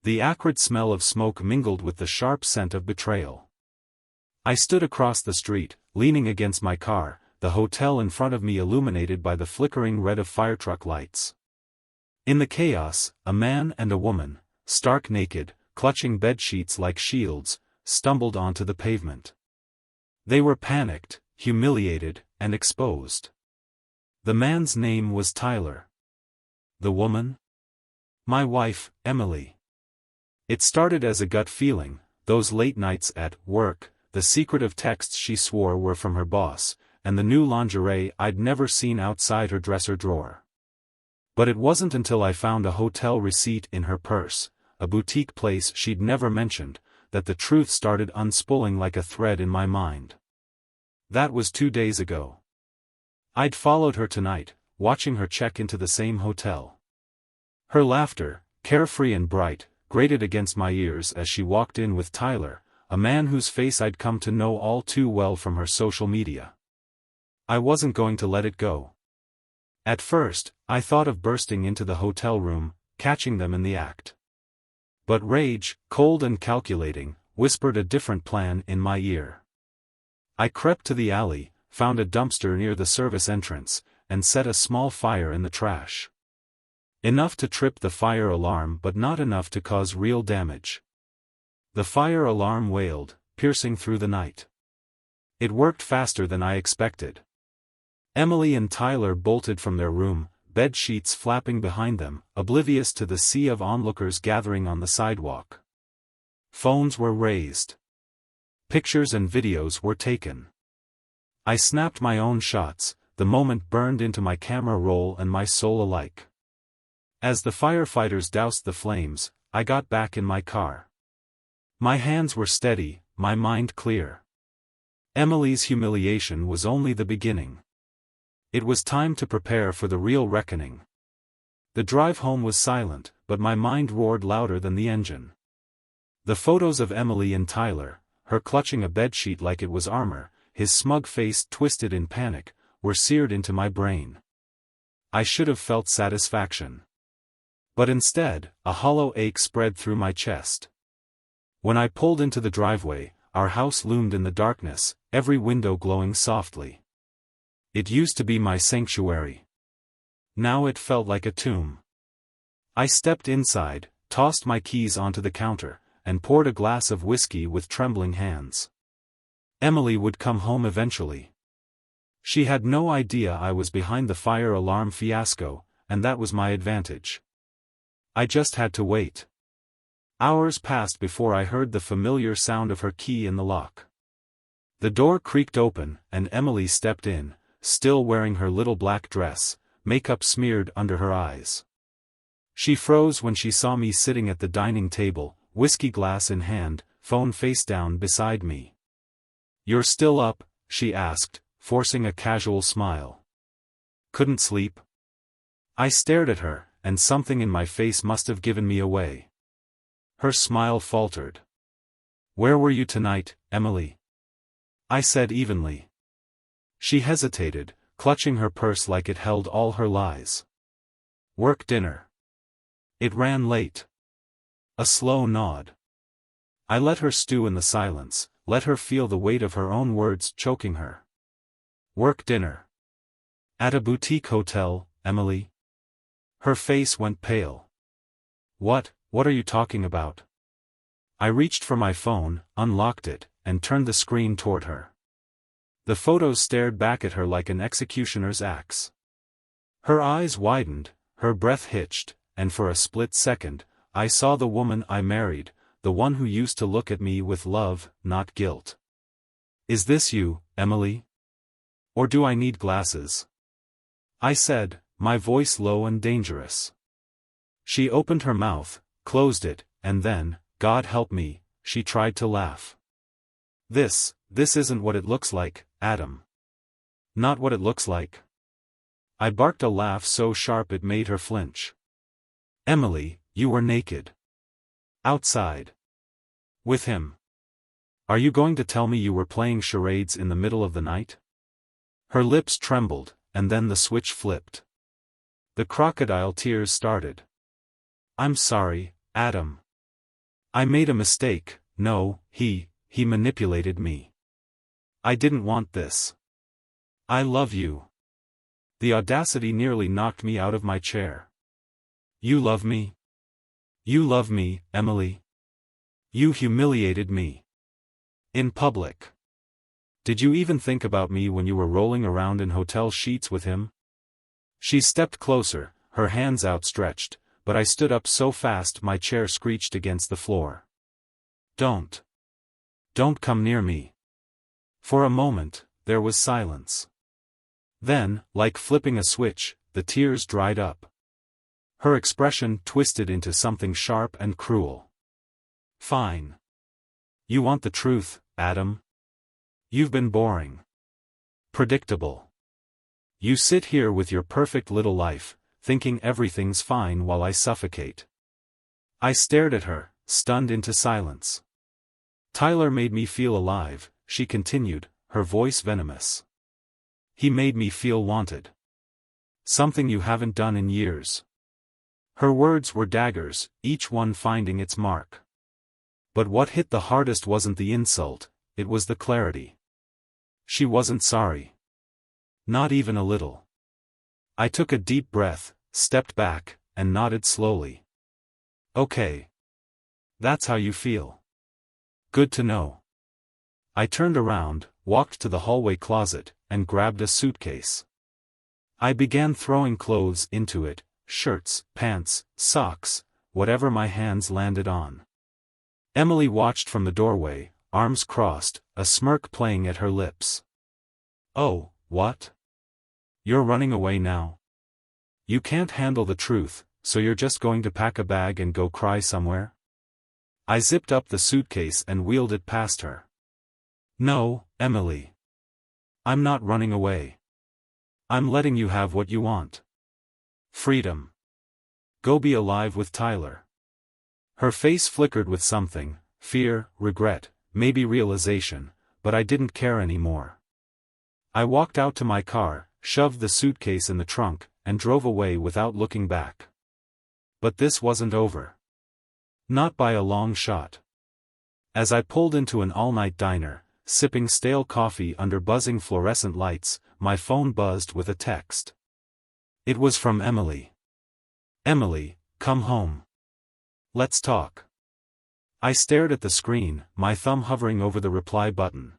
The acrid smell of smoke mingled with the sharp scent of betrayal. I stood across the street, leaning against my car, the hotel in front of me illuminated by the flickering red of firetruck lights. In the chaos, a man and a woman, stark naked, clutching bedsheets like shields, stumbled onto the pavement. They were panicked, humiliated, and exposed. The man's name was Tyler. The woman? My wife, Emily. It started as a gut feeling, those late nights at work, the secretive texts she swore were from her boss, and the new lingerie I'd never seen outside her dresser drawer. But it wasn't until I found a hotel receipt in her purse, a boutique place she'd never mentioned, that the truth started unspooling like a thread in my mind. That was 2 days ago. I'd followed her tonight, watching her check into the same hotel. Her laughter, carefree and bright, grated against my ears as she walked in with Tyler, a man whose face I'd come to know all too well from her social media. I wasn't going to let it go. At first, I thought of bursting into the hotel room, catching them in the act. But rage, cold and calculating, whispered a different plan in my ear. I crept to the alley, found a dumpster near the service entrance, and set a small fire in the trash. Enough to trip the fire alarm but not enough to cause real damage. The fire alarm wailed, piercing through the night. It worked faster than I expected. Emily and Tyler bolted from their room, bed sheets flapping behind them, oblivious to the sea of onlookers gathering on the sidewalk. Phones were raised. Pictures and videos were taken. I snapped my own shots, the moment burned into my camera roll and my soul alike. As the firefighters doused the flames, I got back in my car. My hands were steady, my mind clear. Emily's humiliation was only the beginning. It was time to prepare for the real reckoning. The drive home was silent, but my mind roared louder than the engine. The photos of Emily and Tyler, her clutching a bedsheet like it was armor, his smug face twisted in panic, were seared into my brain. I should have felt satisfaction. But instead, a hollow ache spread through my chest. When I pulled into the driveway, our house loomed in the darkness, every window glowing softly. It used to be my sanctuary. Now it felt like a tomb. I stepped inside, tossed my keys onto the counter, and poured a glass of whiskey with trembling hands. Emily would come home eventually. She had no idea I was behind the fire alarm fiasco, and that was my advantage. I just had to wait. Hours passed before I heard the familiar sound of her key in the lock. The door creaked open, and Emily stepped in, still wearing her little black dress, makeup smeared under her eyes. She froze when she saw me sitting at the dining table, whiskey glass in hand, phone face down beside me. "You're still up?" she asked, forcing a casual smile. "Couldn't sleep?" I stared at her, and something in my face must have given me away. Her smile faltered. "Where were you tonight, Emily?" I said evenly. She hesitated, clutching her purse like it held all her lies. "Work dinner." It ran late. A slow nod. I let her stew in the silence, let her feel the weight of her own words choking her. "Work dinner. At a boutique hotel, Emily?" Her face went pale. What are you talking about?" I reached for my phone, unlocked it, and turned the screen toward her. The photos stared back at her like an executioner's axe. Her eyes widened, her breath hitched, and for a split second, I saw the woman I married, the one who used to look at me with love, not guilt. "Is this you, Emily? Or do I need glasses?" I said, my voice low and dangerous. She opened her mouth, closed it, and then, God help me, she tried to laugh. This isn't what it looks like, Adam. Not what it looks like." I barked a laugh so sharp it made her flinch. "Emily, you were naked. Outside. With him. Are you going to tell me you were playing charades in the middle of the night?" Her lips trembled, and then the switch flipped. The crocodile tears started. "I'm sorry, Adam. I made a mistake. No, he manipulated me. I didn't want this. I love you. The audacity nearly knocked me out of my chair. You love me? You love me, Emily? You humiliated me. In public. Did you even think about me when you were rolling around in hotel sheets with him? She stepped closer, her hands outstretched, but I stood up so fast my chair screeched against the floor. Don't come near me. For a moment, there was silence. Then, like flipping a switch, the tears dried up. Her expression twisted into something sharp and cruel. Fine. You want the truth, Adam? You've been boring. Predictable. You sit here with your perfect little life, thinking everything's fine while I suffocate. I stared at her, stunned into silence. Tyler made me feel alive, she continued, her voice venomous. He made me feel wanted. Something you haven't done in years. Her words were daggers, each one finding its mark. But what hit the hardest wasn't the insult, it was the clarity. She wasn't sorry. Not even a little. I took a deep breath, stepped back, and nodded slowly. Okay. That's how you feel. Good to know. I turned around, walked to the hallway closet, and grabbed a suitcase. I began throwing clothes into it, shirts, pants, socks, whatever my hands landed on. Emily watched from the doorway, arms crossed, a smirk playing at her lips. Oh, what? You're running away now? You can't handle the truth, so you're just going to pack a bag and go cry somewhere? I zipped up the suitcase and wheeled it past her. No, Emily. I'm not running away. I'm letting you have what you want. Freedom. Go be alive with Tyler. Her face flickered with something, fear, regret, maybe realization, but I didn't care anymore. I walked out to my car, shoved the suitcase in the trunk, and drove away without looking back. But this wasn't over. Not by a long shot. As I pulled into an all-night diner, sipping stale coffee under buzzing fluorescent lights, my phone buzzed with a text. It was from Emily. Emily, come home. Let's talk. I stared at the screen, my thumb hovering over the reply button.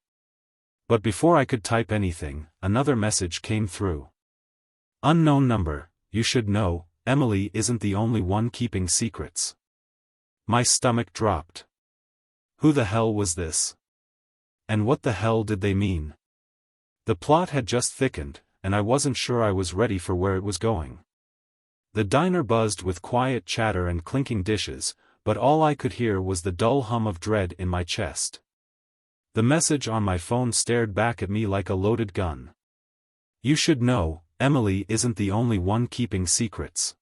But before I could type anything, another message came through. Unknown number, you should know, Emily isn't the only one keeping secrets. My stomach dropped. Who the hell was this? And what the hell did they mean? The plot had just thickened, and I wasn't sure I was ready for where it was going. The diner buzzed with quiet chatter and clinking dishes, but all I could hear was the dull hum of dread in my chest. The message on my phone stared back at me like a loaded gun. You should know, Emily isn't the only one keeping secrets.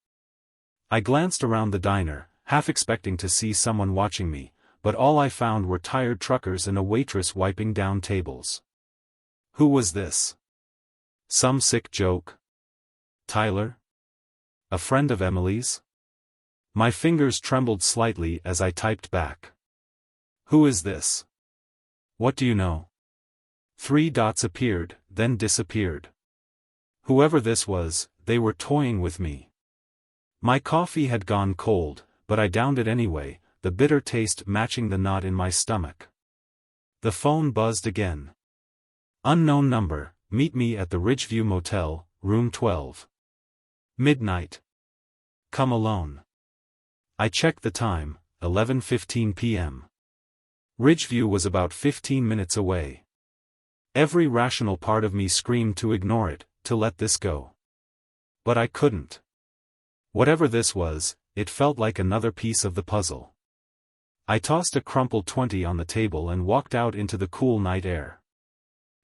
I glanced around the diner, half expecting to see someone watching me, but all I found were tired truckers and a waitress wiping down tables. Who was this? Some sick joke? Tyler? A friend of Emily's? My fingers trembled slightly as I typed back. Who is this? What do you know? 3 dots appeared, then disappeared. Whoever this was, they were toying with me. My coffee had gone cold, but I downed it anyway, the bitter taste matching the knot in my stomach. The phone buzzed again. Unknown number, meet me at the Ridgeview Motel, room 12. Midnight. Come alone. I checked the time, 11:15 p.m. Ridgeview was about 15 minutes away. Every rational part of me screamed to ignore it, to let this go. But I couldn't. Whatever this was, it felt like another piece of the puzzle. I tossed a crumpled 20 on the table and walked out into the cool night air.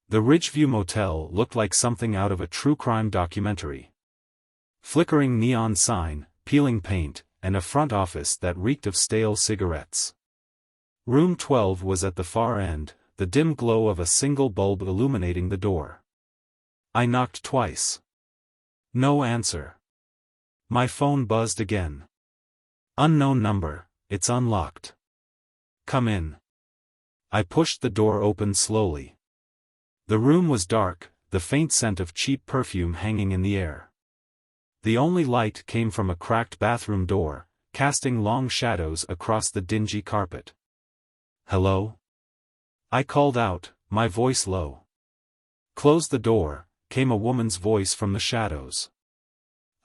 The Ridgeview Motel looked like something out of a true crime documentary. Flickering neon sign, peeling paint, and a front office that reeked of stale cigarettes. Room 12 was at the far end, the dim glow of a single bulb illuminating the door. I knocked twice. No answer. My phone buzzed again. Unknown number, it's unlocked. Come in. I pushed the door open slowly. The room was dark, the faint scent of cheap perfume hanging in the air. The only light came from a cracked bathroom door, casting long shadows across the dingy carpet. "Hello?" I called out, my voice low. "Close the door," came a woman's voice from the shadows.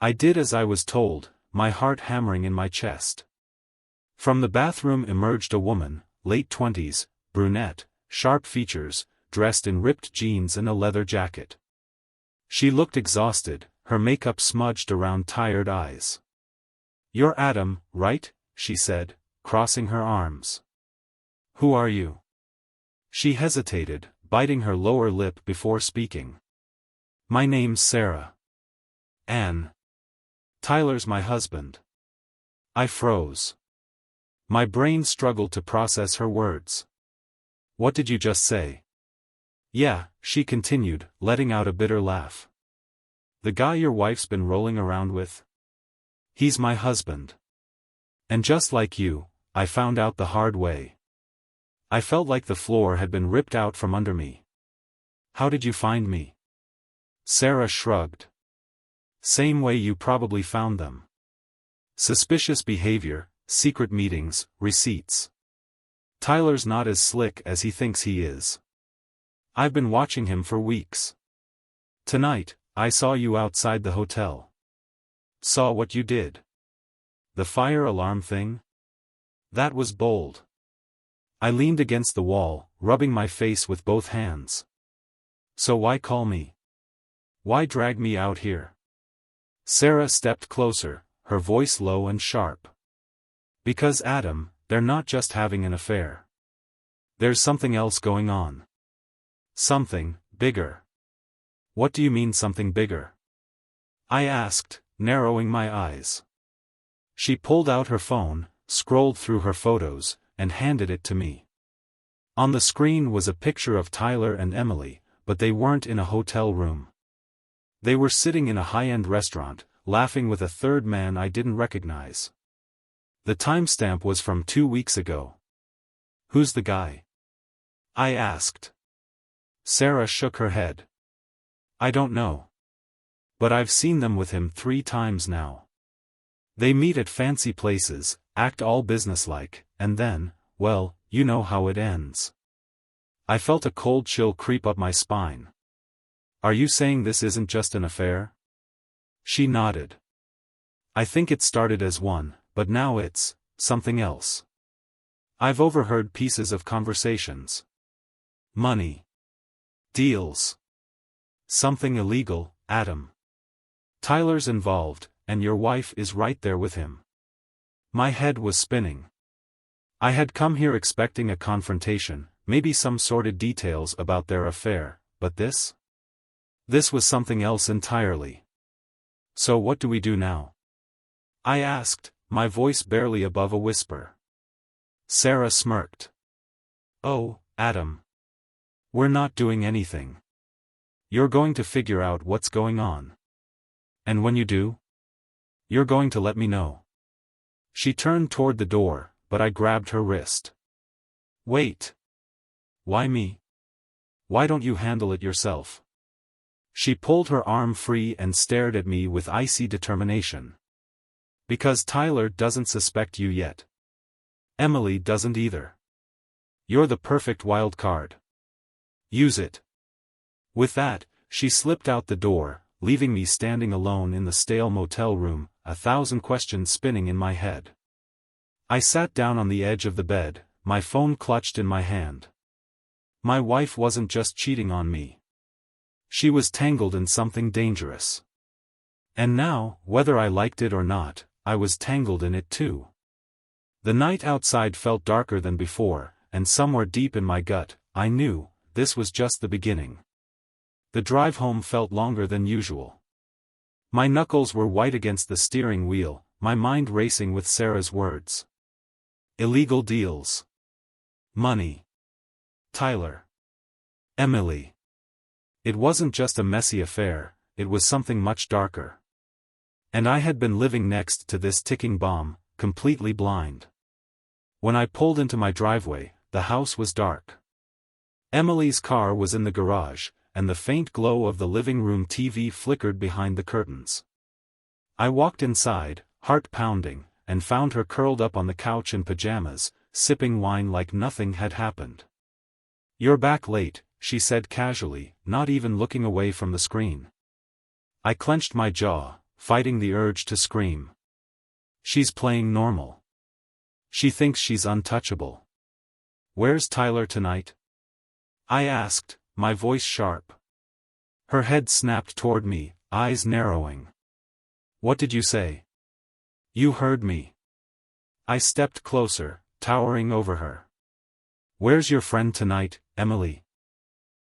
I did as I was told, my heart hammering in my chest. From the bathroom emerged a woman, late 20s, brunette, sharp features, dressed in ripped jeans and a leather jacket. She looked exhausted, her makeup smudged around tired eyes. "You're Adam, right?" she said, crossing her arms. "Who are you?" She hesitated, biting her lower lip before speaking. "My name's Sarah." "Anne. Tyler's my husband." I froze. My brain struggled to process her words. "What did you just say?" "Yeah," she continued, letting out a bitter laugh. "The guy your wife's been rolling around with? He's my husband. And just like you, I found out the hard way. I felt like the floor had been ripped out from under me." "How did you find me?" Sarah shrugged. "Same way you probably found them. Suspicious behavior, secret meetings, receipts. Tyler's not as slick as he thinks he is. I've been watching him for weeks. Tonight, I saw you outside the hotel. Saw what you did. The fire alarm thing? That was bold." I leaned against the wall, rubbing my face with both hands. "So why call me? Why drag me out here?" Sarah stepped closer, her voice low and sharp. "Because Adam, they're not just having an affair. There's something else going on. Something bigger." "What do you mean something bigger?" I asked, narrowing my eyes. She pulled out her phone, scrolled through her photos, and handed it to me. On the screen was a picture of Tyler and Emily, but they weren't in a hotel room. They were sitting in a high-end restaurant, laughing with a third man I didn't recognize. The timestamp was from 2 weeks ago. "Who's the guy?" I asked. Sarah shook her head. "I don't know. But I've seen them with him 3 times now. They meet at fancy places, act all businesslike, and then, well, you know how it ends." I felt a cold chill creep up my spine. "Are you saying this isn't just an affair?" She nodded. "I think it started as one, but now it's something else. I've overheard pieces of conversations. Money. Deals. Something illegal, Adam. Tyler's involved, and your wife is right there with him." My head was spinning. I had come here expecting a confrontation, maybe some sordid details about their affair, but this? This was something else entirely. "So what do we do now?" I asked, my voice barely above a whisper. Sarah smirked. "Oh, Adam. We're not doing anything. You're going to figure out what's going on. And when you do, you're going to let me know." She turned toward the door, but I grabbed her wrist. "Wait. Why me? Why don't you handle it yourself?" She pulled her arm free and stared at me with icy determination. "Because Tyler doesn't suspect you yet. Emily doesn't either. You're the perfect wild card. Use it." With that, she slipped out the door, leaving me standing alone in the stale motel room, 1,000 questions spinning in my head. I sat down on the edge of the bed, my phone clutched in my hand. My wife wasn't just cheating on me. She was tangled in something dangerous. And now, whether I liked it or not, I was tangled in it too. The night outside felt darker than before, and somewhere deep in my gut, I knew, this was just the beginning. The drive home felt longer than usual. My knuckles were white against the steering wheel, my mind racing with Sarah's words. Illegal deals. Money. Tyler. Emily. It wasn't just a messy affair, it was something much darker. And I had been living next to this ticking bomb, completely blind. When I pulled into my driveway, the house was dark. Emily's car was in the garage, and the faint glow of the living room TV flickered behind the curtains. I walked inside, heart pounding, and found her curled up on the couch in pajamas, sipping wine like nothing had happened. "You're back late," she said casually, not even looking away from the screen. I clenched my jaw, fighting the urge to scream. She's playing normal. She thinks she's untouchable. "Where's Tyler tonight?" I asked, my voice sharp. Her head snapped toward me, eyes narrowing. "What did you say?" "You heard me." I stepped closer, towering over her. "Where's your friend tonight, Emily?"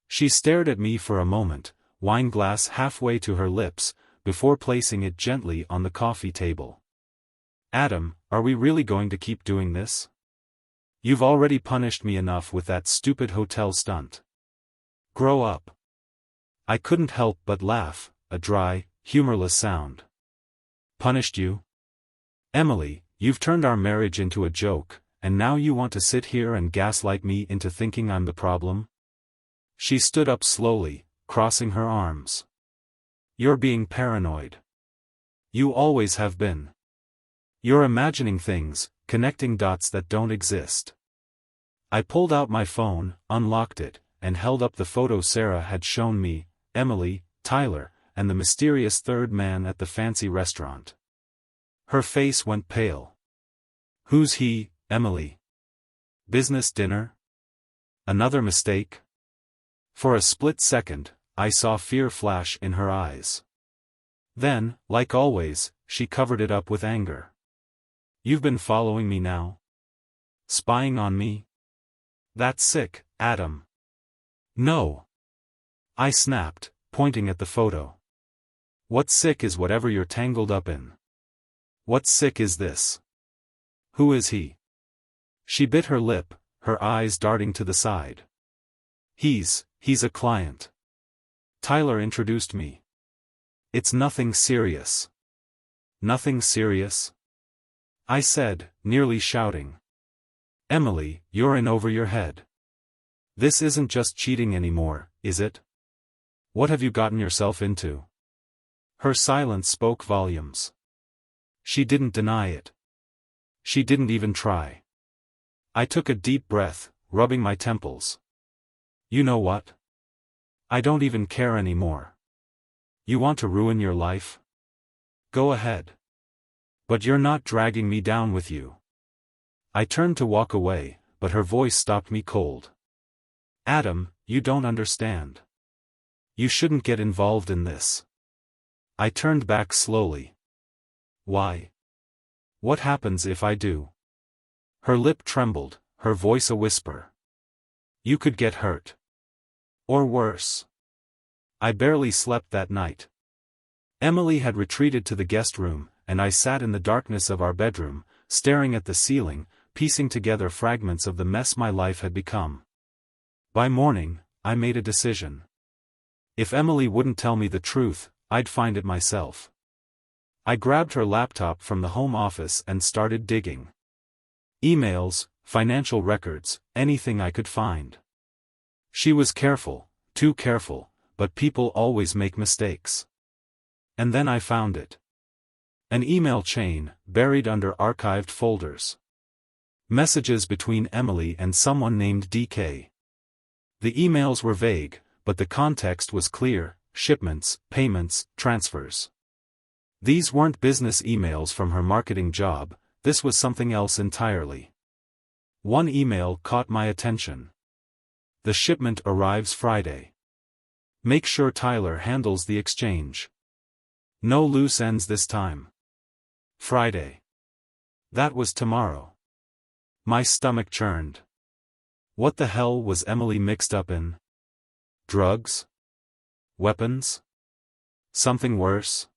She stared at me for a moment, wine glass halfway to her lips, before placing it gently on the coffee table. "Adam, are we really going to keep doing this? You've already punished me enough with that stupid hotel stunt. Grow up." I couldn't help but laugh, a dry, humorless sound. "Punished you? Emily, you've turned our marriage into a joke, and now you want to sit here and gaslight me into thinking I'm the problem?" She stood up slowly, crossing her arms. "You're being paranoid. You always have been. You're imagining things, connecting dots that don't exist." I pulled out my phone, unlocked it, and held up the photo Sarah had shown me, Emily, Tyler, and the mysterious third man at the fancy restaurant. Her face went pale. "Who's he, Emily? Business dinner? Another mistake?" For a split second, I saw fear flash in her eyes. Then, like always, she covered it up with anger. "You've been following me now? Spying on me? That's sick, Adam." "No," I snapped, pointing at the photo. "What's sick is whatever you're tangled up in. What's sick is this. Who is he?" She bit her lip, her eyes darting to the side. He's a client. Tyler introduced me. It's nothing serious." "Nothing serious?" I said, nearly shouting. "Emily, you're in over your head. This isn't just cheating anymore, is it? What have you gotten yourself into?" Her silence spoke volumes. She didn't deny it. She didn't even try. I took a deep breath, rubbing my temples. "You know what? I don't even care anymore. You want to ruin your life? Go ahead. But you're not dragging me down with you." I turned to walk away, but her voice stopped me cold. "Adam, you don't understand. You shouldn't get involved in this." I turned back slowly. "Why? What happens if I do?" Her lip trembled, her voice a whisper. "You could get hurt. Or worse." I barely slept that night. Emily had retreated to the guest room, and I sat in the darkness of our bedroom, staring at the ceiling, piecing together fragments of the mess my life had become. By morning, I made a decision. If Emily wouldn't tell me the truth, I'd find it myself. I grabbed her laptop from the home office and started digging. Emails, financial records, anything I could find. She was careful, too careful, but people always make mistakes. And then I found it. An email chain, buried under archived folders. Messages between Emily and someone named DK. The emails were vague, but the context was clear: shipments, payments, transfers. These weren't business emails from her marketing job, this was something else entirely. One email caught my attention. "The shipment arrives Friday. Make sure Tyler handles the exchange. No loose ends this time." Friday. That was tomorrow. My stomach churned. What the hell was Emily mixed up in? Drugs? Weapons? Something worse?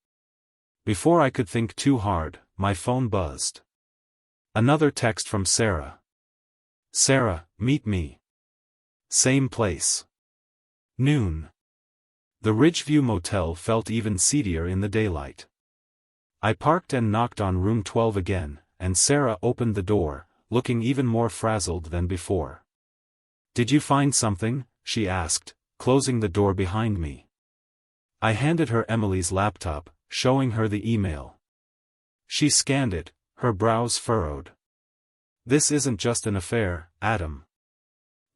Before I could think too hard, my phone buzzed. Another text from Sarah. "Sarah, meet me. Same place. Noon." The Ridgeview Motel felt even seedier in the daylight. I parked and knocked on room 12 again, and Sarah opened the door, looking even more frazzled than before. "Did you find something?" she asked, closing the door behind me. I handed her Emily's laptop, showing her the email. She scanned it, her brows furrowed. "This isn't just an affair, Adam.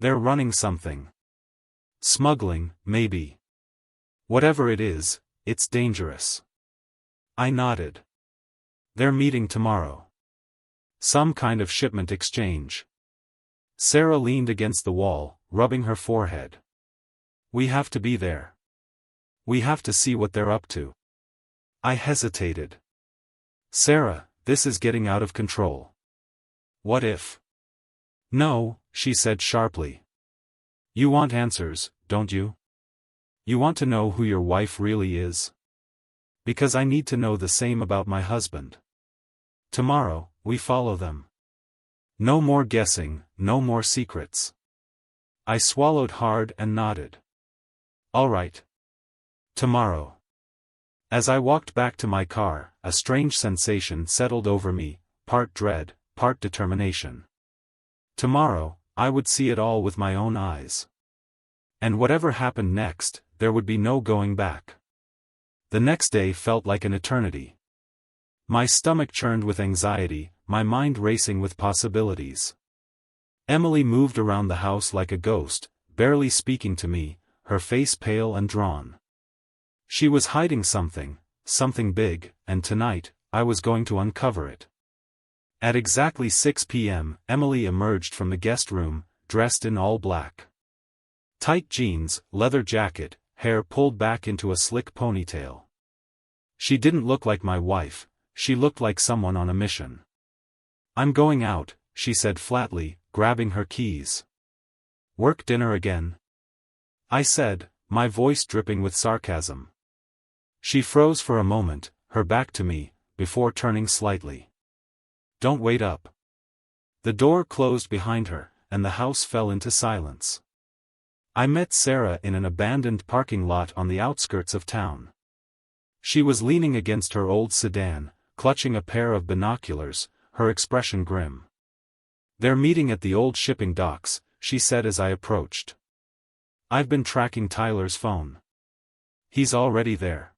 They're running something. Smuggling, maybe. Whatever it is, it's dangerous." I nodded. "They're meeting tomorrow. Some kind of shipment exchange." Sarah leaned against the wall, rubbing her forehead. "We have to be there. We have to see what they're up to." I hesitated. "Sarah, this is getting out of control. What if?" "No," she said sharply. "You want answers, don't you? You want to know who your wife really is? Because I need to know the same about my husband. Tomorrow, we follow them. No more guessing, no more secrets." I swallowed hard and nodded. "All right. Tomorrow." As I walked back to my car, a strange sensation settled over me, part dread, part determination. Tomorrow, I would see it all with my own eyes. And whatever happened next, there would be no going back. The next day felt like an eternity. My stomach churned with anxiety, my mind racing with possibilities. Emily moved around the house like a ghost, barely speaking to me, her face pale and drawn. She was hiding something, something big, and tonight, I was going to uncover it. At exactly 6 p.m., Emily emerged from the guest room, dressed in all black. Tight jeans, leather jacket, hair pulled back into a slick ponytail. She didn't look like my wife, she looked like someone on a mission. "I'm going out," she said flatly, grabbing her keys. "Work dinner again?" I said, my voice dripping with sarcasm. She froze for a moment, her back to me, before turning slightly. "Don't wait up." The door closed behind her, and the house fell into silence. I met Sarah in an abandoned parking lot on the outskirts of town. She was leaning against her old sedan, clutching a pair of binoculars, her expression grim. "They're meeting at the old shipping docks," she said as I approached. "I've been tracking Tyler's phone. He's already there."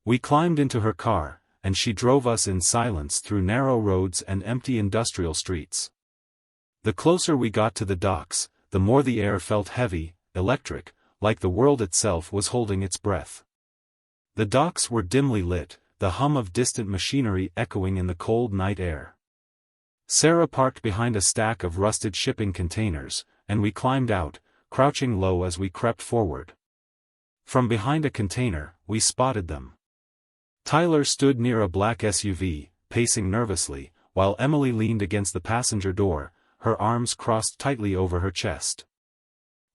We climbed into her car, and she drove us in silence through narrow roads and empty industrial streets. The closer we got to the docks, the more the air felt heavy, electric, like the world itself was holding its breath. The docks were dimly lit, the hum of distant machinery echoing in the cold night air. Sarah parked behind a stack of rusted shipping containers, and we climbed out, crouching low as we crept forward. From behind a container, we spotted them. Tyler stood near a black SUV, pacing nervously, while Emily leaned against the passenger door, her arms crossed tightly over her chest.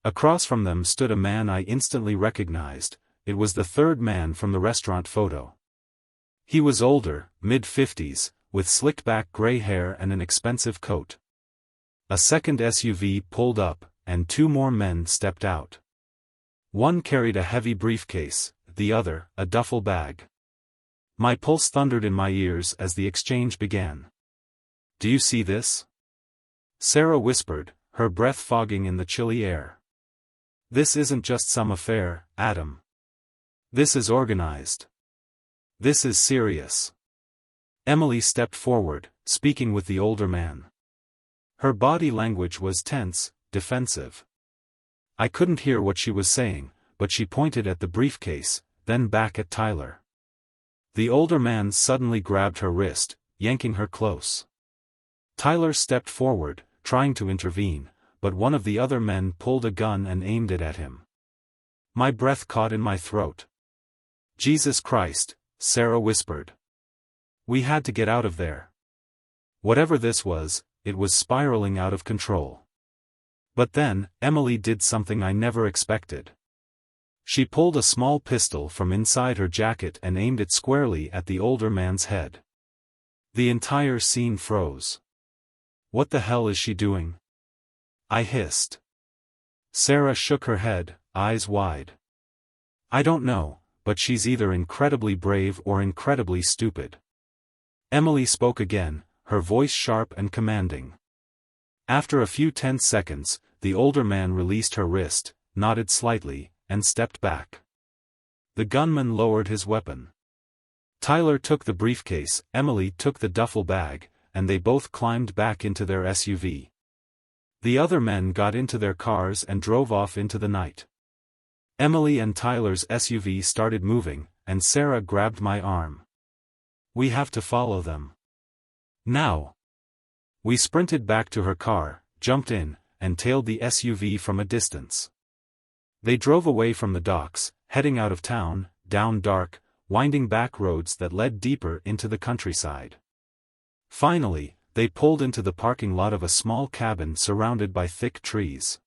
Across from them stood a man I instantly recognized. It was the third man from the restaurant photo. He was older, mid-50s, with slicked-back gray hair and an expensive coat. A second SUV pulled up, and two more men stepped out. One carried a heavy briefcase, the other, a duffel bag. My pulse thundered in my ears as the exchange began. "Do you see this?" Sarah whispered, her breath fogging in the chilly air. "This isn't just some affair, Adam. This is organized. This is serious." Emily stepped forward, speaking with the older man. Her body language was tense, defensive. I couldn't hear what she was saying, but she pointed at the briefcase, then back at Tyler. The older man suddenly grabbed her wrist, yanking her close. Tyler stepped forward, trying to intervene, but one of the other men pulled a gun and aimed it at him. My breath caught in my throat. "Jesus Christ," Sarah whispered. We had to get out of there. Whatever this was, it was spiraling out of control. But then, Emily did something I never expected. She pulled a small pistol from inside her jacket and aimed it squarely at the older man's head. The entire scene froze. "What the hell is she doing?" I hissed. Sarah shook her head, eyes wide. "I don't know, but she's either incredibly brave or incredibly stupid." Emily spoke again, her voice sharp and commanding. After a few tense seconds, the older man released her wrist, nodded slightly, and stepped back. The gunman lowered his weapon. Tyler took the briefcase, Emily took the duffel bag, and they both climbed back into their SUV. The other men got into their cars and drove off into the night. Emily and Tyler's SUV started moving, and Sarah grabbed my arm. "We have to follow them. Now." We sprinted back to her car, jumped in, and tailed the SUV from a distance. They drove away from the docks, heading out of town, down dark, winding back roads that led deeper into the countryside. Finally, they pulled into the parking lot of a small cabin surrounded by thick trees.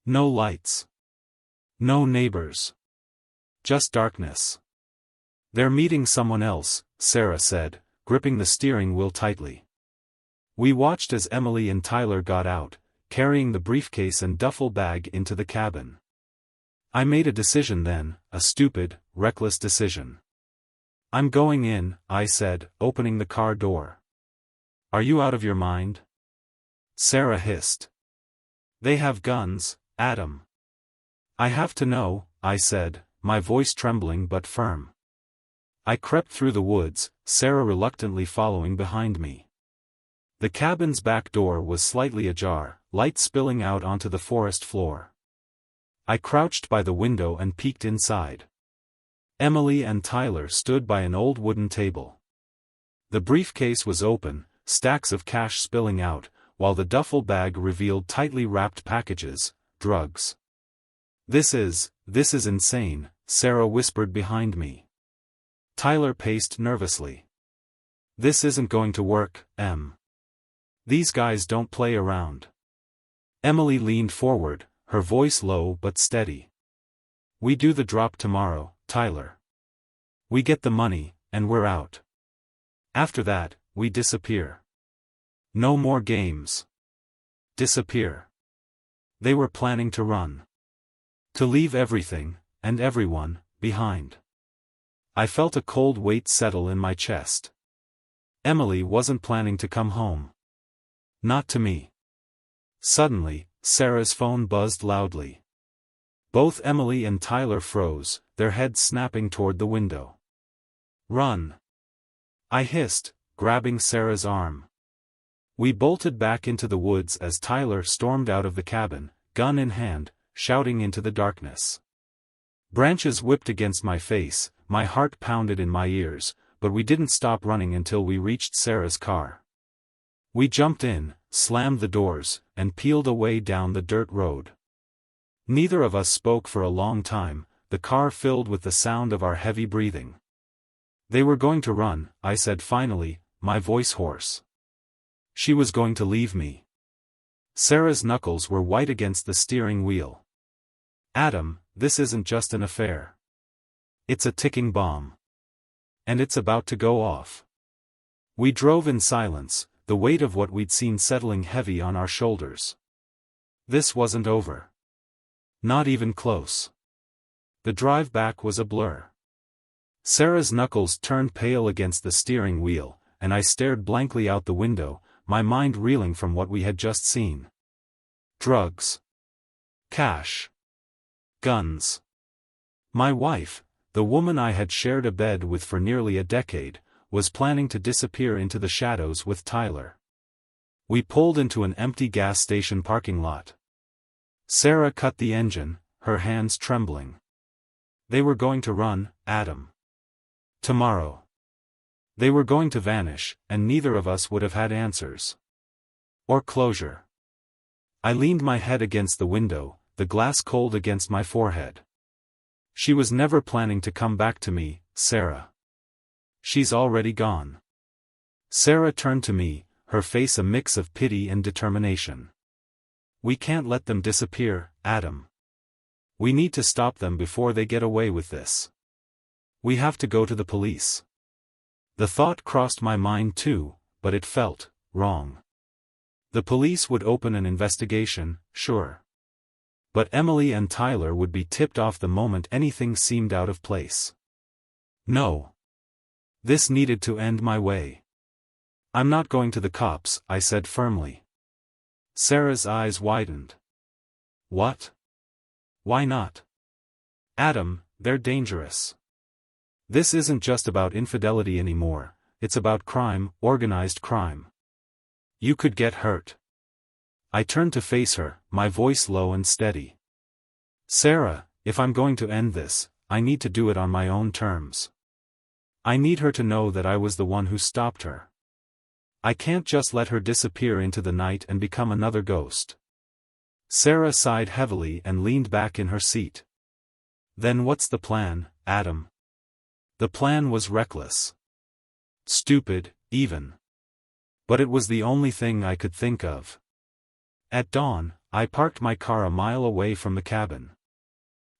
No lights. No neighbors. Just darkness. "They're meeting someone else," Sarah said, gripping the steering wheel tightly. We watched as Emily and Tyler got out, carrying the briefcase and duffel bag into the cabin. I made a decision then, a stupid, reckless decision. "I'm going in," I said, opening the car door. "Are you out of your mind?" Sarah hissed. "They have guns, Adam." "I have to know," I said, my voice trembling but firm. I crept through the woods, Sarah reluctantly following behind me. The cabin's back door was slightly ajar, light spilling out onto the forest floor. I crouched by the window and peeked inside. Emily and Tyler stood by an old wooden table. The briefcase was open, stacks of cash spilling out, while the duffel bag revealed tightly wrapped packages, drugs. This is insane," Sarah whispered behind me. Tyler paced nervously. "This isn't going to work, Em. These guys don't play around." Emily leaned forward, her voice low but steady. "We do the drop tomorrow, Tyler. We get the money, and we're out. After that, we disappear. No more games. Disappear." They were planning to run. To leave everything, and everyone, behind. I felt a cold weight settle in my chest. Emily wasn't planning to come home. Not to me. Suddenly, Sarah's phone buzzed loudly. Both Emily and Tyler froze, their heads snapping toward the window. "Run!" I hissed, grabbing Sarah's arm. We bolted back into the woods as Tyler stormed out of the cabin, gun in hand, shouting into the darkness. Branches whipped against my face, my heart pounded in my ears, but we didn't stop running until we reached Sarah's car. We jumped in, slammed the doors, and peeled away down the dirt road. Neither of us spoke for a long time, the car filled with the sound of our heavy breathing. "They were going to run," I said finally, my voice hoarse. "She was going to leave me." Sarah's knuckles were white against the steering wheel. "Adam, this isn't just an affair. It's a ticking bomb. And it's about to go off." We drove in silence, the weight of what we'd seen settling heavy on our shoulders. This wasn't over. Not even close. The drive back was a blur. Sarah's knuckles turned pale against the steering wheel, and I stared blankly out the window, my mind reeling from what we had just seen. Drugs. Cash. Guns. My wife, the woman I had shared a bed with for nearly a decade, was planning to disappear into the shadows with Tyler. We pulled into an empty gas station parking lot. Sarah cut the engine, her hands trembling. They were going to run, Adam. Tomorrow. They were going to vanish, and neither of us would have had answers. Or closure. I leaned my head against the window, the glass cold against my forehead. She was never planning to come back to me, Sarah. She's already gone. Sarah turned to me, her face a mix of pity and determination. We can't let them disappear, Adam. We need to stop them before they get away with this. We have to go to the police. The thought crossed my mind too, but it felt wrong. The police would open an investigation, sure. But Emily and Tyler would be tipped off the moment anything seemed out of place. No. This needed to end my way. I'm not going to the cops, I said firmly. Sarah's eyes widened. What? Why not? Adam, they're dangerous. This isn't just about infidelity anymore, it's about crime, organized crime. You could get hurt. I turned to face her, my voice low and steady. Sarah, if I'm going to end this, I need to do it on my own terms. I need her to know that I was the one who stopped her. I can't just let her disappear into the night and become another ghost. Sarah sighed heavily and leaned back in her seat. Then what's the plan, Adam? The plan was reckless. Stupid, even. But it was the only thing I could think of. At dawn, I parked my car a mile away from the cabin.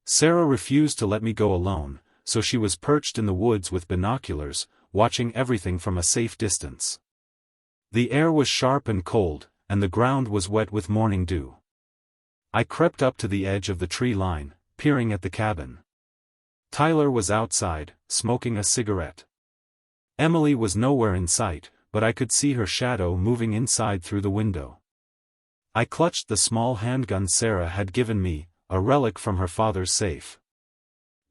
Sarah refused to let me go alone, so she was perched in the woods with binoculars, watching everything from a safe distance. The air was sharp and cold, and the ground was wet with morning dew. I crept up to the edge of the tree line, peering at the cabin. Tyler was outside, smoking a cigarette. Emily was nowhere in sight, but I could see her shadow moving inside through the window. I clutched the small handgun Sarah had given me, a relic from her father's safe.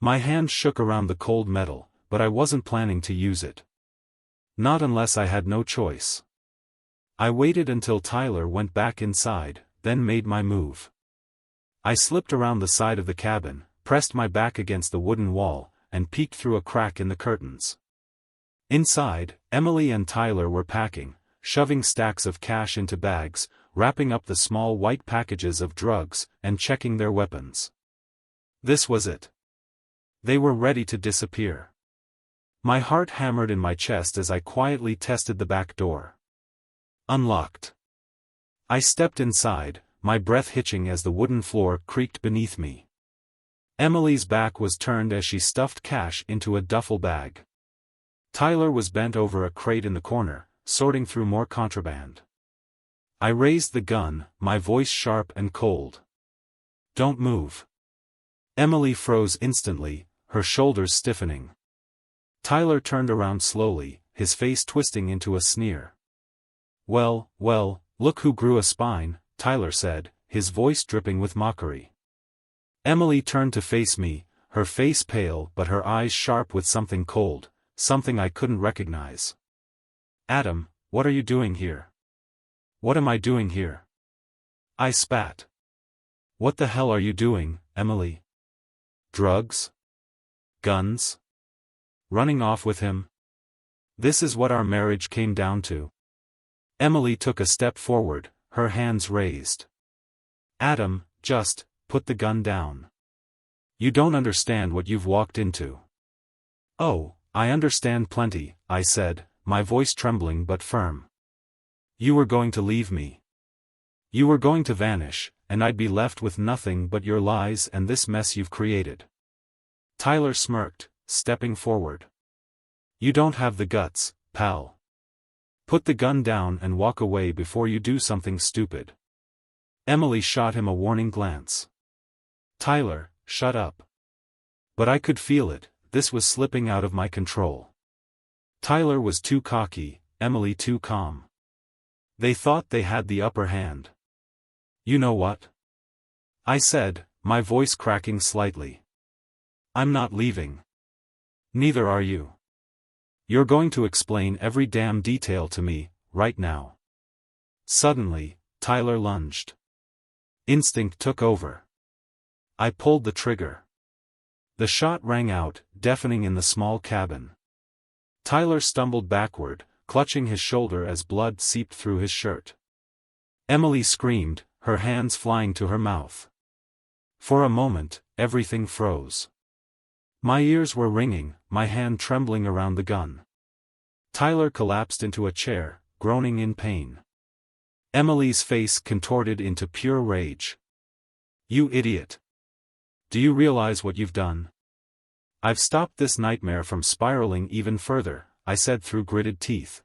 My hand shook around the cold metal, but I wasn't planning to use it. Not unless I had no choice. I waited until Tyler went back inside, then made my move. I slipped around the side of the cabin, pressed my back against the wooden wall, and peeked through a crack in the curtains. Inside, Emily and Tyler were packing, shoving stacks of cash into bags, wrapping up the small white packages of drugs, and checking their weapons. This was it. They were ready to disappear. My heart hammered in my chest as I quietly tested the back door. Unlocked. I stepped inside, my breath hitching as the wooden floor creaked beneath me. Emily's back was turned as she stuffed cash into a duffel bag. Tyler was bent over a crate in the corner, sorting through more contraband. I raised the gun, my voice sharp and cold. Don't move. Emily froze instantly, her shoulders stiffening. Tyler turned around slowly, his face twisting into a sneer. Well, look who grew a spine, Tyler said, his voice dripping with mockery. Emily turned to face me, her face pale but her eyes sharp with something cold, something I couldn't recognize. Adam, what are you doing here? What am I doing here? I spat. What the hell are you doing, Emily? Drugs? Guns? Running off with him? This is what our marriage came down to. Emily took a step forward, her hands raised. Adam, just put the gun down. You don't understand what you've walked into. Oh, I understand plenty, I said, my voice trembling but firm. You were going to leave me. You were going to vanish, and I'd be left with nothing but your lies and this mess you've created. Tyler smirked, stepping forward. You don't have the guts, pal. Put the gun down and walk away before you do something stupid. Emily shot him a warning glance. Tyler, shut up. But I could feel it, this was slipping out of my control. Tyler was too cocky, Emily too calm. They thought they had the upper hand. You know what? I said, my voice cracking slightly. I'm not leaving. Neither are you. You're going to explain every damn detail to me, right now. Suddenly, Tyler lunged. Instinct took over. I pulled the trigger. The shot rang out, deafening in the small cabin. Tyler stumbled backward, clutching his shoulder as blood seeped through his shirt. Emily screamed, her hands flying to her mouth. For a moment, everything froze. My ears were ringing, my hand trembling around the gun. Tyler collapsed into a chair, groaning in pain. Emily's face contorted into pure rage. You idiot. Do you realize what you've done? I've stopped this nightmare from spiraling even further, I said through gritted teeth.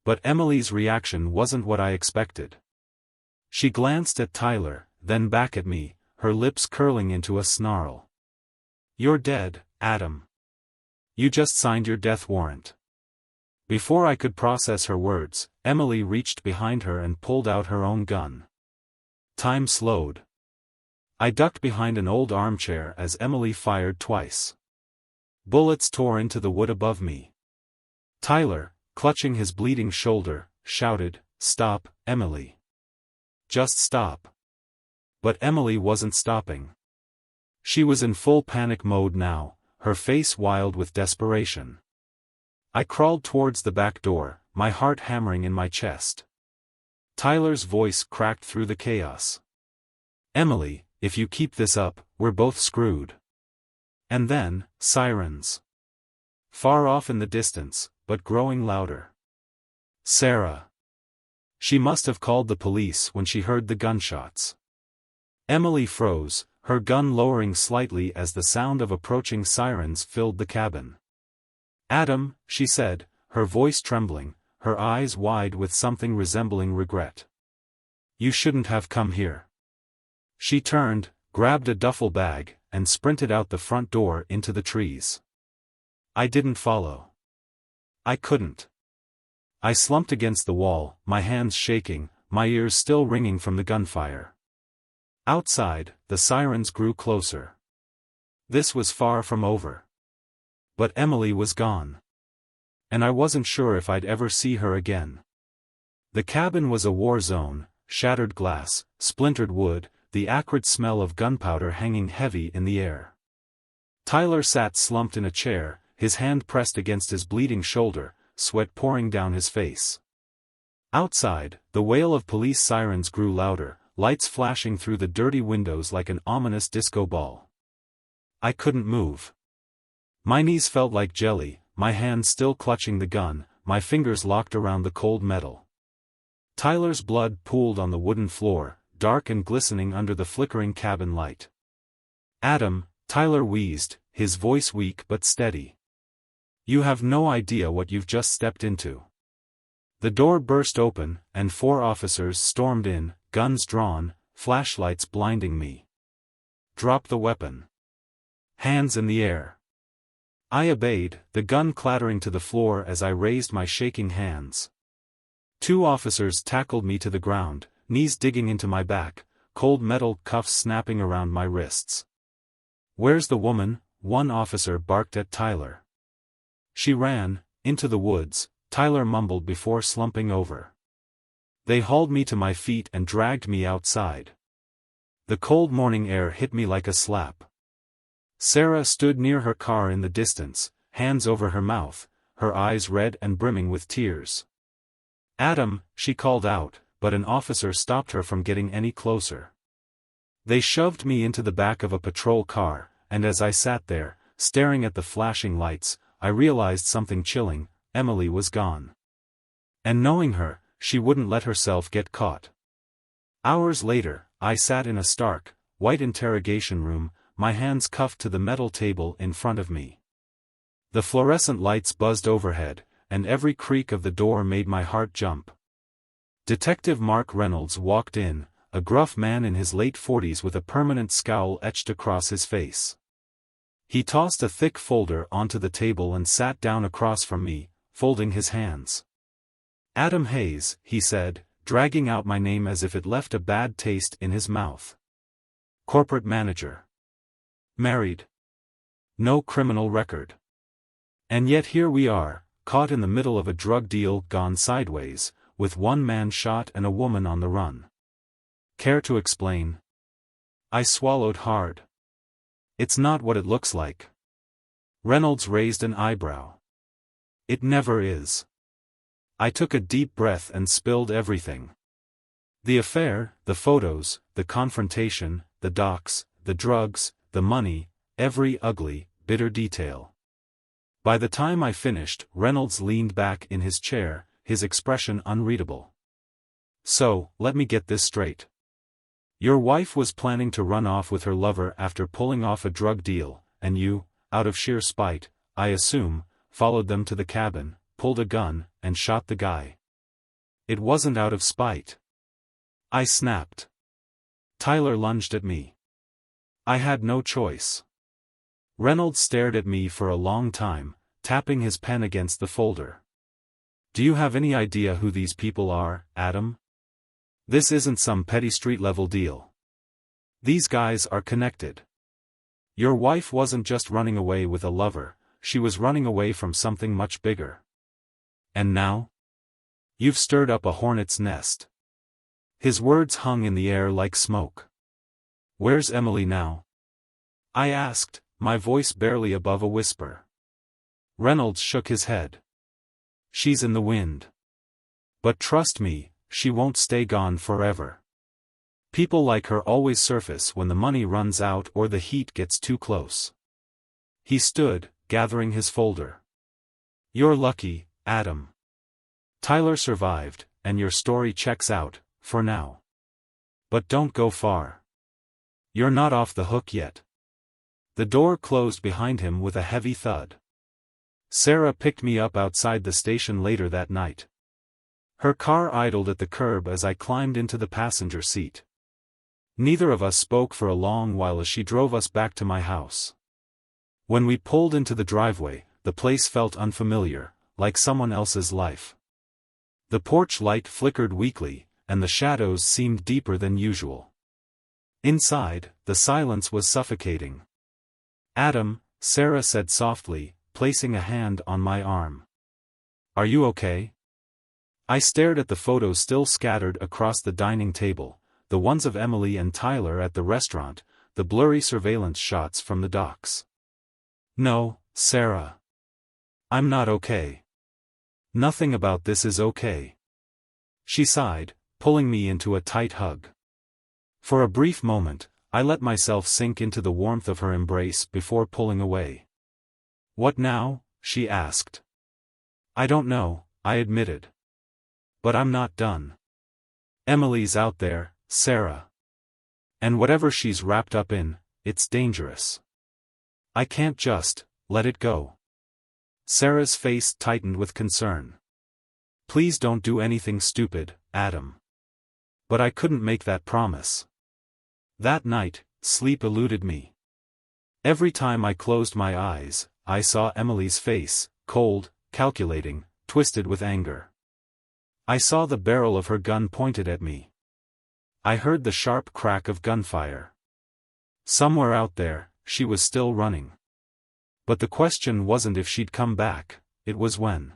But Emily's reaction wasn't what I expected. She glanced at Tyler, then back at me, her lips curling into a snarl. You're dead, Adam. You just signed your death warrant. Before I could process her words, Emily reached behind her and pulled out her own gun. Time slowed. I ducked behind an old armchair as Emily fired twice. Bullets tore into the wood above me. Tyler, clutching his bleeding shoulder, shouted, "Stop, Emily. Just stop." But Emily wasn't stopping. She was in full panic mode now, her face wild with desperation. I crawled towards the back door, my heart hammering in my chest. Tyler's voice cracked through the chaos. "Emily, if you keep this up, we're both screwed." And then, sirens. Far off in the distance, but growing louder. Sarah. She must have called the police when she heard the gunshots. Emily froze, her gun lowering slightly as the sound of approaching sirens filled the cabin. "Adam," she said, her voice trembling, her eyes wide with something resembling regret. "You shouldn't have come here." She turned, grabbed a duffel bag, and sprinted out the front door into the trees. I didn't follow. I couldn't. I slumped against the wall, my hands shaking, my ears still ringing from the gunfire. Outside, the sirens grew closer. This was far from over. But Emily was gone. And I wasn't sure if I'd ever see her again. The cabin was a war zone, shattered glass, splintered wood, the acrid smell of gunpowder hanging heavy in the air. Tyler sat slumped in a chair, his hand pressed against his bleeding shoulder, sweat pouring down his face. Outside, the wail of police sirens grew louder, lights flashing through the dirty windows like an ominous disco ball. I couldn't move. My knees felt like jelly, my hands still clutching the gun, my fingers locked around the cold metal. Tyler's blood pooled on the wooden floor, dark and glistening under the flickering cabin light. "Adam," Tyler wheezed, his voice weak but steady. "You have no idea what you've just stepped into." The door burst open, and 4 officers stormed in, guns drawn, flashlights blinding me. "Drop the weapon. Hands in the air." I obeyed, the gun clattering to the floor as I raised my shaking hands. 2 officers tackled me to the ground, knees digging into my back, cold metal cuffs snapping around my wrists. "Where's the woman?" one officer barked at Tyler. "She ran, into the woods," Tyler mumbled before slumping over. They hauled me to my feet and dragged me outside. The cold morning air hit me like a slap. Sarah stood near her car in the distance, hands over her mouth, her eyes red and brimming with tears. "Adam," she called out, but an officer stopped her from getting any closer. They shoved me into the back of a patrol car, and as I sat there, staring at the flashing lights, I realized something chilling: Emily was gone. And knowing her, she wouldn't let herself get caught. Hours later, I sat in a stark, white interrogation room, my hands cuffed to the metal table in front of me. The fluorescent lights buzzed overhead, and every creak of the door made my heart jump. Detective Mark Reynolds walked in, a gruff man in his late 40s with a permanent scowl etched across his face. He tossed a thick folder onto the table and sat down across from me, folding his hands. "Adam Hayes," he said, dragging out my name as if it left a bad taste in his mouth. "Corporate manager. Married. No criminal record. And yet here we are, caught in the middle of a drug deal gone sideways, with 1 man shot and a woman on the run. Care to explain?" I swallowed hard. "It's not what it looks like." Reynolds raised an eyebrow. "It never is." I took a deep breath and spilled everything. The affair, the photos, the confrontation, the docs, the drugs, the money, every ugly, bitter detail. By the time I finished, Reynolds leaned back in his chair, his expression unreadable. "So, let me get this straight. Your wife was planning to run off with her lover after pulling off a drug deal, and you, out of sheer spite, I assume, followed them to the cabin, pulled a gun, and shot the guy. It wasn't out of spite." I snapped. Tyler lunged at me. I had no choice. Reynolds stared at me for a long time, tapping his pen against the folder. Do you have any idea who these people are, Adam? This isn't some petty street-level deal. These guys are connected. Your wife wasn't just running away with a lover, she was running away from something much bigger. And now? You've stirred up a hornet's nest. His words hung in the air like smoke. Where's Emily now? I asked, my voice barely above a whisper. Reynolds shook his head. She's in the wind. But trust me, she won't stay gone forever. People like her always surface when the money runs out or the heat gets too close. He stood, gathering his folder. You're lucky, Adam. Tyler survived, and your story checks out, for now. But don't go far. You're not off the hook yet. The door closed behind him with a heavy thud. Sarah picked me up outside the station later that night. Her car idled at the curb as I climbed into the passenger seat. Neither of us spoke for a long while as she drove us back to my house. When we pulled into the driveway, the place felt unfamiliar, like someone else's life. The porch light flickered weakly, and the shadows seemed deeper than usual. Inside, the silence was suffocating. Adam, Sarah said softly, placing a hand on my arm. Are you okay? I stared at the photos still scattered across the dining table, the ones of Emily and Tyler at the restaurant, the blurry surveillance shots from the docks. No, Sarah. I'm not okay. Nothing about this is okay. She sighed, pulling me into a tight hug. For a brief moment, I let myself sink into the warmth of her embrace before pulling away. What now? She asked. I don't know, I admitted. But I'm not done. Emily's out there, Sarah. And whatever she's wrapped up in, it's dangerous. I can't just let it go. Sarah's face tightened with concern. Please don't do anything stupid, Adam. But I couldn't make that promise. That night, sleep eluded me. Every time I closed my eyes, I saw Emily's face, cold, calculating, twisted with anger. I saw the barrel of her gun pointed at me. I heard the sharp crack of gunfire. Somewhere out there, she was still running. But the question wasn't if she'd come back, it was when.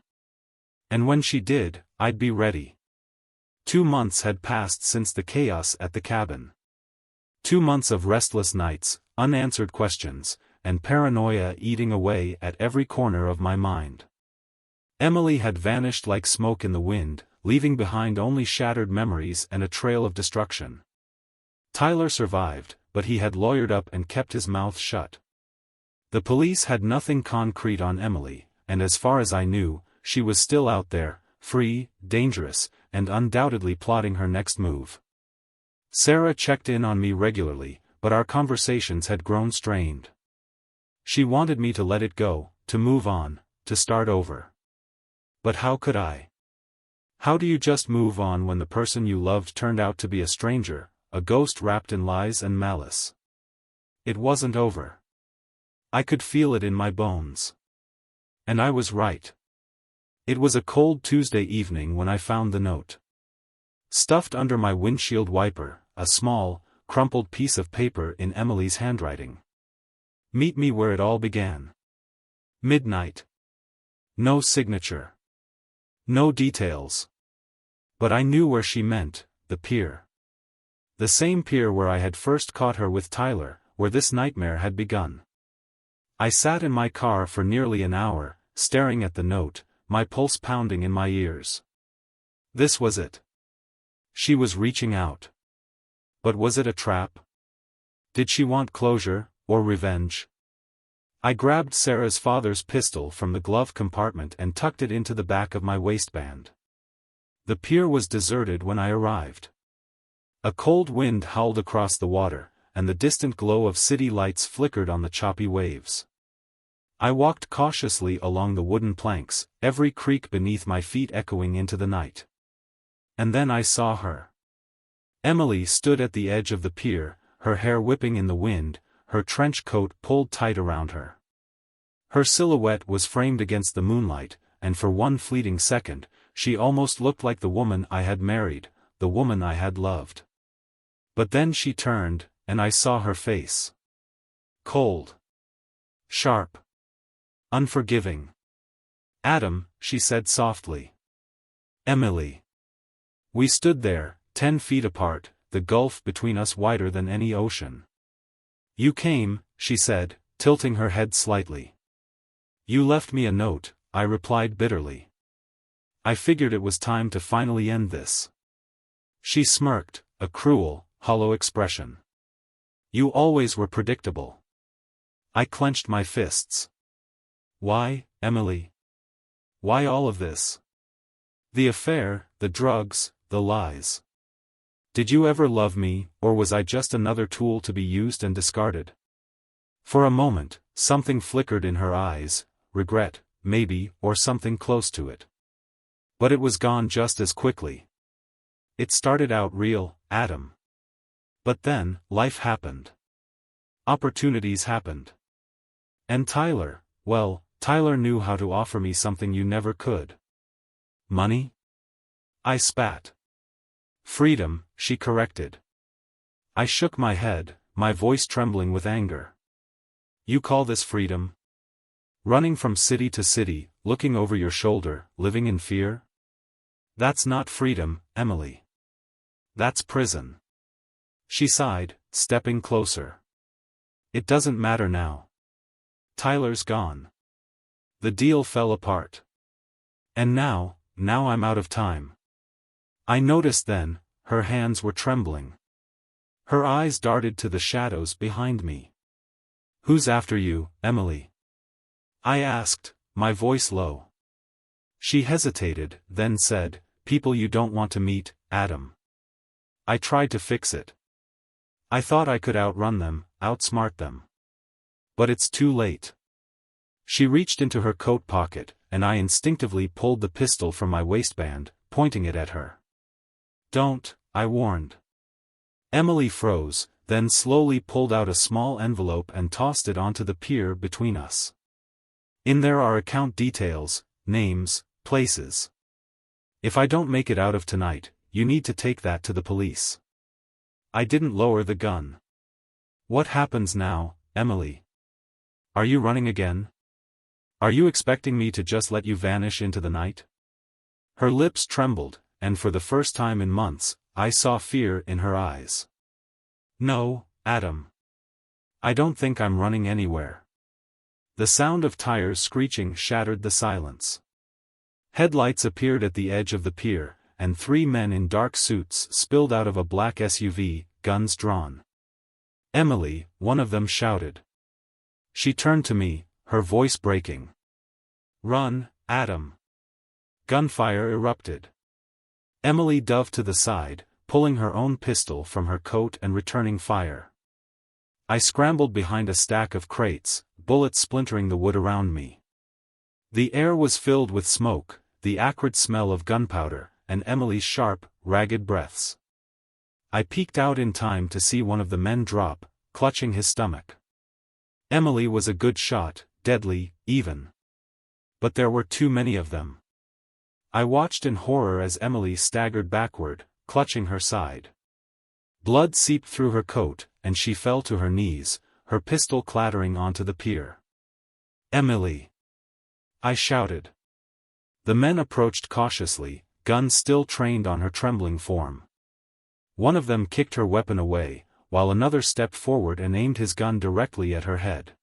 And when she did, I'd be ready. 2 months had passed since the chaos at the cabin. 2 months of restless nights, unanswered questions, and paranoia eating away at every corner of my mind. Emily had vanished like smoke in the wind, leaving behind only shattered memories and a trail of destruction. Tyler survived, but he had lawyered up and kept his mouth shut. The police had nothing concrete on Emily, and as far as I knew, she was still out there, free, dangerous, and undoubtedly plotting her next move. Sarah checked in on me regularly, but our conversations had grown strained. She wanted me to let it go, to move on, to start over. But how could I? How do you just move on when the person you loved turned out to be a stranger, a ghost wrapped in lies and malice? It wasn't over. I could feel it in my bones. And I was right. It was a cold Tuesday evening when I found the note. Stuffed under my windshield wiper, a small, crumpled piece of paper in Emily's handwriting. Meet me where it all began. Midnight. No signature. No details. But I knew where she meant, the pier. The same pier where I had first caught her with Tyler, where this nightmare had begun. I sat in my car for nearly an hour, staring at the note, my pulse pounding in my ears. This was it. She was reaching out. But was it a trap? Did she want closure, or revenge? I grabbed Sarah's father's pistol from the glove compartment and tucked it into the back of my waistband. The pier was deserted when I arrived. A cold wind howled across the water, and the distant glow of city lights flickered on the choppy waves. I walked cautiously along the wooden planks, every creak beneath my feet echoing into the night. And then I saw her. Emily stood at the edge of the pier, her hair whipping in the wind, her trench coat pulled tight around her. Her silhouette was framed against the moonlight, and for one fleeting second, she almost looked like the woman I had married, the woman I had loved. But then she turned, and I saw her face. Cold. Sharp. Unforgiving. "Adam," she said softly. "Emily." We stood there, 10 feet apart, the gulf between us wider than any ocean. "You came," she said, tilting her head slightly. "You left me a note," I replied bitterly. "I figured it was time to finally end this." She smirked, a cruel, hollow expression. "You always were predictable." I clenched my fists. "Why, Emily? Why all of this? The affair, the drugs, the lies. Did you ever love me, or was I just another tool to be used and discarded?" For a moment, something flickered in her eyes, regret, maybe, or something close to it. But it was gone just as quickly. "It started out real, Adam. But then, life happened. Opportunities happened. And Tyler, well, Tyler knew how to offer me something you never could." "Money?" I spat. "Freedom," she corrected. I shook my head, my voice trembling with anger. "You call this freedom? Running from city to city, looking over your shoulder, living in fear? That's not freedom, Emily. That's prison." She sighed, stepping closer. "It doesn't matter now. Tyler's gone. The deal fell apart. And now I'm out of time." I noticed then, her hands were trembling. Her eyes darted to the shadows behind me. "Who's after you, Emily?" I asked, my voice low. She hesitated, then said, "People you don't want to meet, Adam." I tried to fix it. I thought I could outrun them, outsmart them. But it's too late. She reached into her coat pocket, and I instinctively pulled the pistol from my waistband, pointing it at her. "Don't," I warned. Emily froze, then slowly pulled out a small envelope and tossed it onto the pier between us. "In there are account details, names, places. If I don't make it out of tonight, you need to take that to the police." I didn't lower the gun. "What happens now, Emily? Are you running again? Are you expecting me to just let you vanish into the night?" Her lips trembled, and for the first time in months, I saw fear in her eyes. "No, Adam. I don't think I'm running anywhere." The sound of tires screeching shattered the silence. Headlights appeared at the edge of the pier, and 3 men in dark suits spilled out of a black SUV, guns drawn. "Emily," one of them shouted. She turned to me, her voice breaking. "Run, Adam." Gunfire erupted. Emily dove to the side, pulling her own pistol from her coat and returning fire. I scrambled behind a stack of crates, bullets splintering the wood around me. The air was filled with smoke, the acrid smell of gunpowder, and Emily's sharp, ragged breaths. I peeked out in time to see one of the men drop, clutching his stomach. Emily was a good shot, deadly, even. But there were too many of them. I watched in horror as Emily staggered backward, clutching her side. Blood seeped through her coat, and she fell to her knees, her pistol clattering onto the pier. "Emily!" I shouted. The men approached cautiously, guns still trained on her trembling form. One of them kicked her weapon away, while another stepped forward and aimed his gun directly at her head.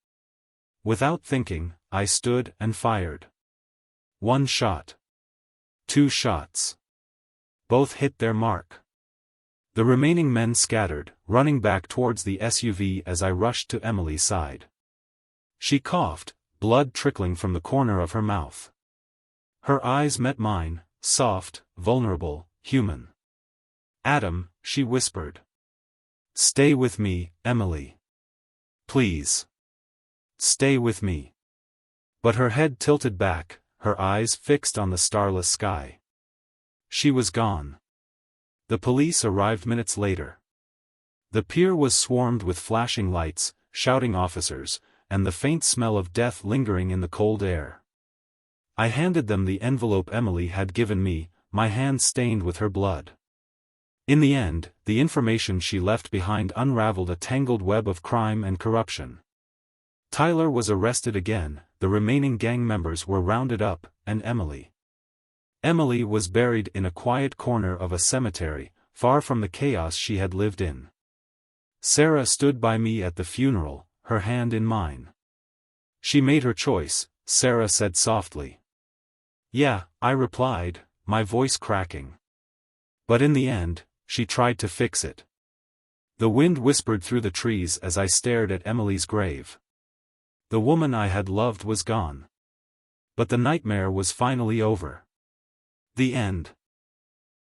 Without thinking, I stood and fired. 1 shot. 2 shots. Both hit their mark. The remaining men scattered, running back towards the SUV as I rushed to Emily's side. She coughed, blood trickling from the corner of her mouth. Her eyes met mine, soft, vulnerable, human. "Adam," she whispered. "Stay with me, Emily. Please. Stay with me." But her head tilted back, her eyes fixed on the starless sky. She was gone. The police arrived minutes later. The pier was swarmed with flashing lights, shouting officers, and the faint smell of death lingering in the cold air. I handed them the envelope Emily had given me, my hands stained with her blood. In the end, the information she left behind unraveled a tangled web of crime and corruption. Tyler was arrested again, the remaining gang members were rounded up, and Emily was buried in a quiet corner of a cemetery, far from the chaos she had lived in. Sarah stood by me at the funeral, her hand in mine. She made her choice, Sarah said softly. Yeah, I replied, my voice cracking. But in the end, she tried to fix it. The wind whispered through the trees as I stared at Emily's grave. The woman I had loved was gone. But the nightmare was finally over. The end.